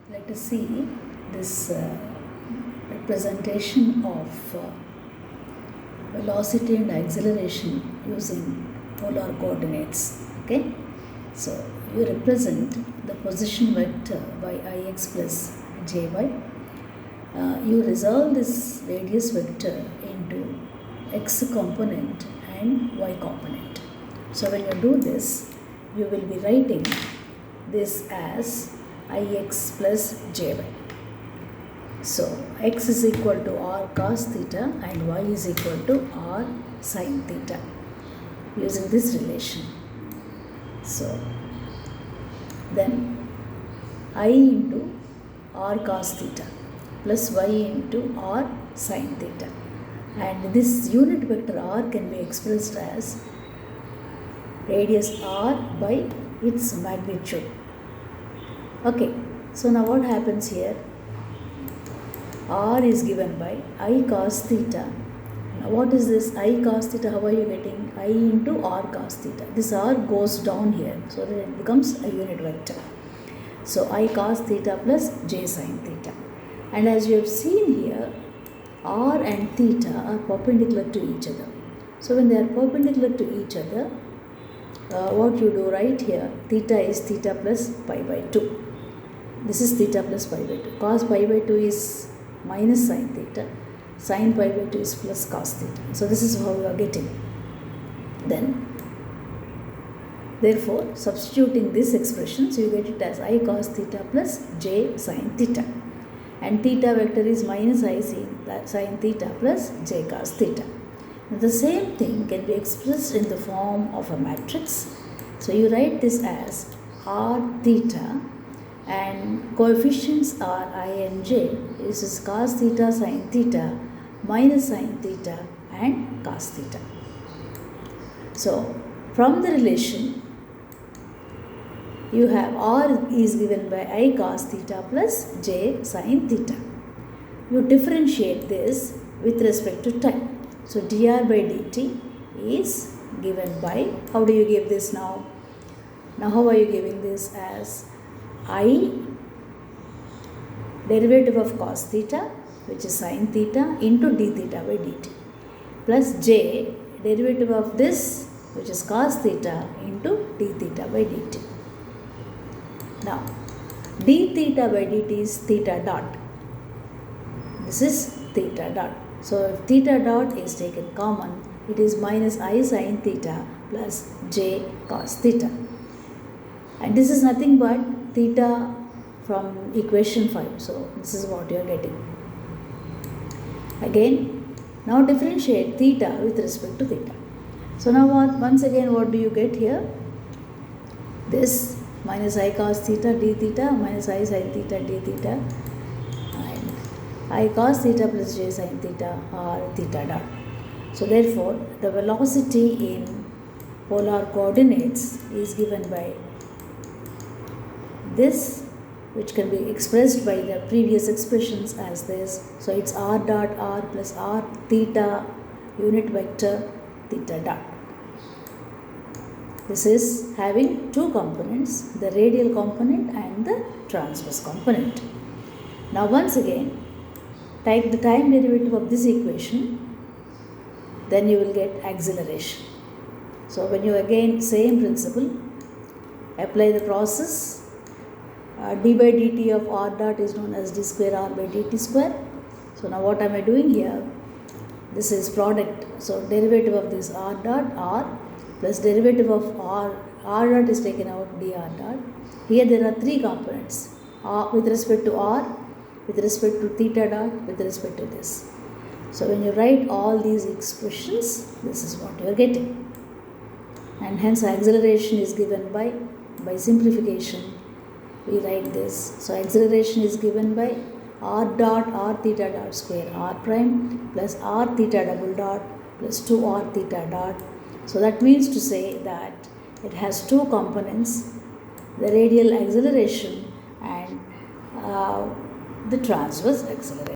Let us see this representation of velocity and acceleration using polar coordinates. Okay, so you represent the position vector by ix plus jy. You resolve this radius vector into x component and y component. So when you do this, you will be writing this as ix plus jy. So x is equal to r cos theta and y is equal to r sin theta using this relation. So then I into r cos theta plus y into r sin theta, and this unit vector r can be expressed as radius r by its magnitude. Okay, so now what happens here? R is given by I cos theta. Now what is this I cos theta? How are you getting? I into r cos theta. This r goes down here so that it becomes a unit vector. So I cos theta plus j sin theta. And as you have seen here, r and theta are perpendicular to each other. So when they are perpendicular to each other, what you do right here, theta is theta plus pi by 2. This is theta plus pi by 2. Cos pi by 2 is minus sin theta. Sin pi by 2 is plus cos theta. So this is how you are getting. Then, therefore, substituting these expressions, you get it as I cos theta plus j sin theta. And theta vector is minus I sin theta plus j cos theta. Now, the same thing can be expressed in the form of a matrix. So you write this as r theta, and coefficients are I and j. This is cos theta sin theta minus sin theta and cos theta. So from the relation, you have r is given by I cos theta plus j sin theta. You differentiate this with respect to time. So dr by dt is given by, how do you give this now? Now how are you giving this? As I derivative of cos theta, which is sin theta, into d theta by dt, plus j derivative of this, which is cos theta, into d theta by dt. Now d theta by dt is theta dot. This is theta dot. So if theta dot is taken common, it is minus I sin theta plus j cos theta. And this is nothing but theta from equation 5. So this is what you are getting. Again, now differentiate theta with respect to theta. So now once again, what do you get here? This minus I cos theta d theta minus I sin theta d theta, and I cos theta plus j sin theta are theta dot. So therefore, the velocity in polar coordinates is given by this, which can be expressed by the previous expressions as this. So it's r dot r plus r theta unit vector theta dot. This is having two components, the radial component and the transverse component. Now once again, take the time derivative of this equation, then you will get acceleration. So when you again, same principle, apply the process, d by dt of r dot is known as d square r by dt square. So now what am I doing here? This is product. So derivative of this r dot r plus derivative of r dot is taken out dr dot. Here there are three components, r with respect to r, with respect to theta dot, with respect to this. So when you write all these expressions, this is what you are getting. And hence acceleration is given by simplification, we write this. So acceleration is given by r dot r theta dot square r prime plus r theta double dot plus 2r theta dot. So that means to say that it has two components, the radial acceleration and the transverse acceleration.